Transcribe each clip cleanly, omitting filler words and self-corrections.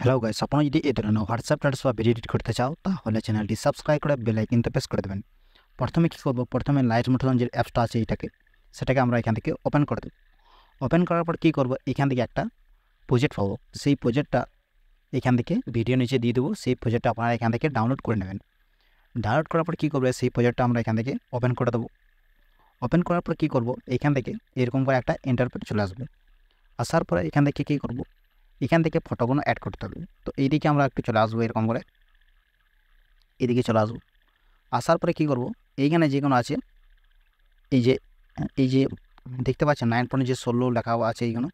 Hello guys, আপনারা যদি এই ধরনের হোয়াটসঅ্যাপ স্ট্যাটাস বা ভিডিও এডিট করতে চাও তাহলে চ্যানেলটি সাবস্ক্রাইব করে বেল আইকনটা প্রেস করে দেবেন। প্রথমে কী করব, প্রথমে লাইট মোশন যে অ্যাপসটা আছে সেটাকে আমরা এখান থেকে ওপেন করে দেব। ওপেন করার পর কী করব, এখান থেকে একটা প্রজেক্ট পাবো। সেই প্রজেক্টটা এখান থেকে ভিডিও নিচে দিয়ে দেবো। সেই প্রজেক্টটা আপনারা এখান থেকে ডাউনলোড করে নেবেন। ডাউনলোড করার পর কী করবে, সেই প্রজেক্টটা আমরা এখান থেকে ওপেন করে দেবো। ওপেন করার পর কী করব, এখান থেকে এরকম করে একটা ইন্টারপ্রেট চলে আসবে। আসার পরে এখান থেকে কী করব, এখান থেকে ফটোগুলো অ্যাড করতে হবে। তো এইদিকে আমরা একটু চলে আসবো, এরকম করে এদিকে চলে আসবো। আসার পরে কী করব, এইখানে যেগুলো আছে এই যে দেখতে পাচ্ছেন 9.16 লেখা আছে, এইগুলো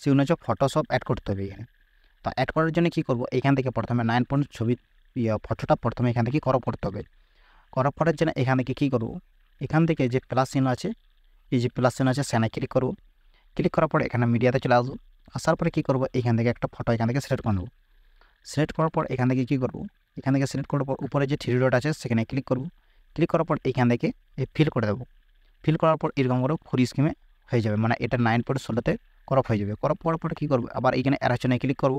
সেগুলো হচ্ছে ফটোশপ অ্যাড করতে হবে এখানে। তো অ্যাড করার জন্য কী করব, এখান থেকে প্রথমে 9 ছবি ফটোটা প্রথমে এখান থেকে ক্রপ করতে হবে। ক্রপ করার জন্য এখান থেকে কী করব, এখান থেকে যে প্লাস চিহ্ন আছে, এই যে প্লাস চিহ্ন আছে সেখানে ক্লিক করব। ক্লিক করার পর এখানে মিডিয়াতে চলে আসবো। আসার পরে কী করব, এখান থেকে একটা ফটো এখান থেকে সিলেক্ট করে নেব। সিলেক্ট করার পর এখান থেকে কী করব, এখান থেকে সিলেক্ট করার পর উপরে যে থ্রি ডট আছে সেখানে ক্লিক করব। ক্লিক করার পর এখান থেকে ফিল করে দেবো। ফিল করার পর এরকম করে ফুল স্ক্রিনে হয়ে যাবে, মানে এটা 9.16-তে ক্রপ হয়ে যাবে। ক্রপ করার পর কী করবো, আবার এখানে অ্যারোচনে ক্লিক করব।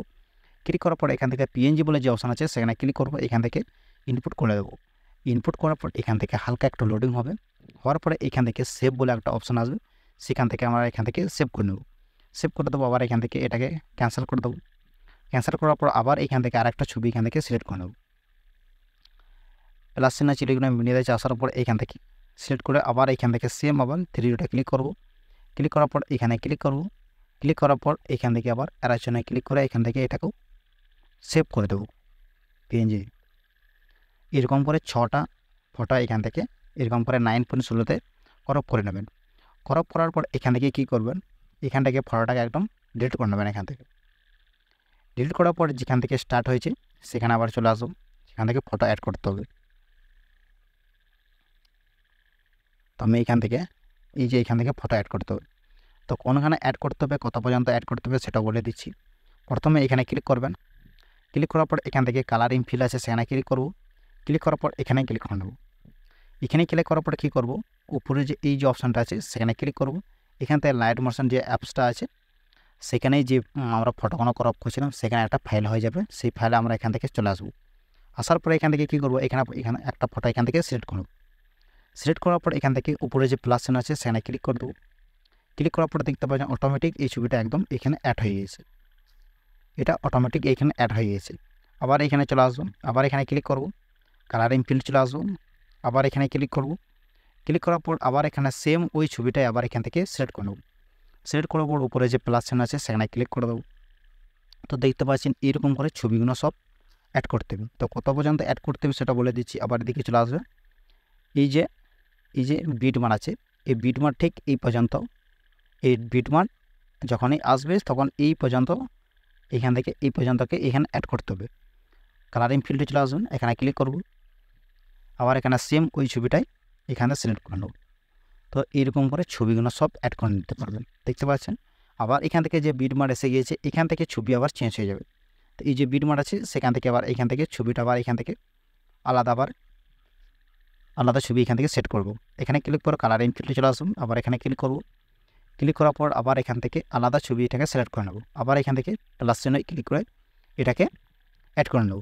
ক্লিক করার পর এখান থেকে পিএনজি বলে যে অপশান আছে সেখানে ক্লিক করব। এখান থেকে ইনপুট করে দেবো। ইনপুট করার পর এখান থেকে হালকা একটু লোডিং হবে। হওয়ার পরে এখান থেকে সেভ বলে একটা অপশান আসবে, সেখান থেকে আমরা এখান থেকে সেভ করে নেব। সেভ করে দেবো। আবার এখান থেকে এটাকে ক্যান্সেল করে দেবো। ক্যান্সেল করার পর আবার এখান থেকে আরেকটা ছবি এখান থেকে সিলেক্ট করে নেব। প্লাস চিহ্ন চিলিগুলো মিলিয়ে আসার পর এখান থেকে সিলেক্ট করে আবার এখান থেকে সেম আবার থ্রি ডটে ক্লিক করব। ক্লিক করার পর এখানে ক্লিক করব। ক্লিক করার পর এখান থেকে আবার অ্যারোচনে ক্লিক করে এখান থেকে এটাকেও সেভ করে দেবো পিএনজি। এরকম করে 6টা ফটো এখান থেকে এরকম করে 9.16-তে ক্রপ করে নেবেন। ক্রপ করার পর এখান থেকে কী করবেন, এখান থেকে ফটোটাকে একদম ডিলিট করে নেবেন। এখান থেকে ডিলিট করার পর যেখান থেকে স্টার্ট হয়েছে সেখানে আবার চলে আসুন। সেখান থেকে ফটো অ্যাড করতে হবে। তো আমি এখান থেকে এখান থেকে ফটো অ্যাড করতে হবে। তো কোনখানে অ্যাড করতে হবে, কত পর্যন্ত অ্যাড করতে হবে সেটা বলে দিচ্ছি। প্রথমে এখানে ক্লিক করবেন। ক্লিক করার পর এখান থেকে কালারিং ফিল আছে সেখানে ক্লিক করব। ক্লিক করার পর এখানে ক্লিক করে নেব। এখানে ক্লিক করার পর কী করব, উপরে যে এই যে অপশানটা আছে সেখানে ক্লিক করব। এখান থেকে লাইট মোশন যে অ্যাপসটা আছে সেখানে যে আমরা ফটোগুলো ক্রপ করছিলাম সেখানে একটা ফাইল হয়ে যাবে। সেই ফাইলে আমরা এখান থেকে চলে আসবো। আসার পরে এখান থেকে কী করব, এখানে একটা ফটো এখান থেকে সিলেক্ট করব। সিলেক্ট করার পর এখান থেকে উপরে যে প্লাস চিহ্ন আছে সেখানে ক্লিক করে দেবো। ক্লিক করার পর দেখতে পাচ্ছেন অটোমেটিক এই ছবিটা একদম এখানে অ্যাড হয়ে গেছে। এটা অটোমেটিক এখানে অ্যাড হয়ে গেছে। আবার এখানে চলে আসবো। আবার এখানে ক্লিক করব। কালারিং ফিল্ড চলে আসবো। আবার এখানে ক্লিক করব। ক্লিক করার পর আবার এখানে সেম ওই ছবিটাই আবার এখান থেকে সিলেক্ট করে নেব। সিলেক্ট করার পর উপরে যে প্লাস চিহ্ন আছে সেখানে ক্লিক করে দেবো। তো দেখতে পাচ্ছেন এরকম করে ছবিগুলো সব অ্যাড করতে হবে। তো কত পর্যন্ত অ্যাড করতে হবে সেটা বলে দিচ্ছি। আবার এদিকে চলে আসবে। এই যে বিটমার্ক আছে, এই বিটমার্ক ঠিক এই পর্যন্ত, এই বিটমার্ক যখনই আসবে তখন এই পর্যন্ত এখান থেকে এই পর্যন্তকে এখানে অ্যাড করতে হবে। কালারিং ফিল্ডে চলে আসবেন। এখানে ক্লিক করব। আবার এখানে সেম ওই ছবিটাই এখানে সিলেক্ট করে নেব। তো এরকম করে ছবিগুলো সব অ্যাড করে নিতে পারবেন। দেখতে পাচ্ছেন আবার এখান থেকে যে বিটমার্ক এসে গিয়েছে এখান থেকে ছবি আবার চেঞ্জ হয়ে যাবে। তো এই যে বিটমার্ক আছে সেখান থেকে আবার এখান থেকে ছবিটা আবার এখান থেকে আলাদা ছবি এখান থেকে সেট করব। এখানে ক্লিক করে কালারিং ফিল্ডে চলে আসুন। আবার এখানে ক্লিক করব। ক্লিক করার পর আবার এখান থেকে আলাদা ছবি এটাকে সিলেক্ট করে নেব। আবার এখান থেকে প্লাস চিহ্নে ক্লিক করে এটাকে অ্যাড করে নেব।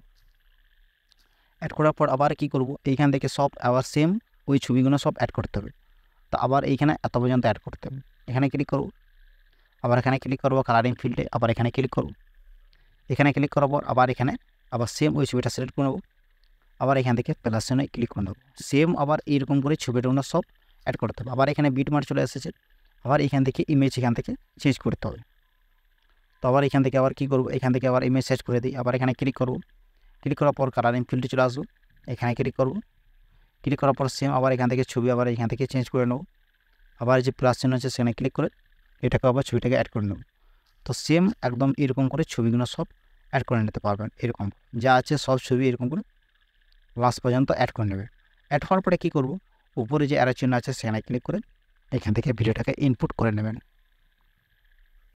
অ্যাড করার পর আবার কি করব, এইখান থেকে সব আবার সেম ওই ছবিগুলো সব অ্যাড করতে হবে। তো আবার এইখানে এত পর্যন্ত অ্যাড করতে হবে। এখানে ক্লিক করব। আবার এখানে ক্লিক করব কালারিং ফিল্ডে। আবার এখানে ক্লিক করব। এখানে ক্লিক করার পর আবার এখানে আবার সেম ওই ছবিটা সিলেক্ট করে নেব। আবার এখান থেকে প্লাস চিহ্নে ক্লিক করে নেব। সেম আবার এইরকম করে ছবিটাগুলো সব অ্যাড করতে হবে। আবার এখানে বিটমার্ক চলে এসেছে। আবার এখান থেকে ইমেজ এখান থেকে চেঞ্জ করতে হবে। তো আবার এখান থেকে আবার কী করব, এখান থেকে আবার ইমেজ সেট করে দিই। আবার এখানে ক্লিক করব। ক্লিক করার পর কালারিং ফিল্ডে চলে আসবো। এখানে ক্লিক করব। ক্লিক করার পর সেম আবার এখান থেকে ছবি আবার এখান থেকে চেঞ্জ করে নেব। আবার যে প্লাস চিহ্ন আছে সেখানে ক্লিক করে এটাকে আবার ছবিটাকে অ্যাড করে নেব। তো সেম একদম এরকম করে ছবিগুলো সব অ্যাড করে নিতে পারবেন। এরকম যা আছে সব ছবি এরকম করে লাস্ট পর্যন্ত অ্যাড করে নেবে। অ্যাড হওয়ার পরে কী করব, উপরে যে অ্যারো চিহ্ন আছে সেখানে ক্লিক করে এখান থেকে ভিডিওটাকে ইনপুট করে নেবেন।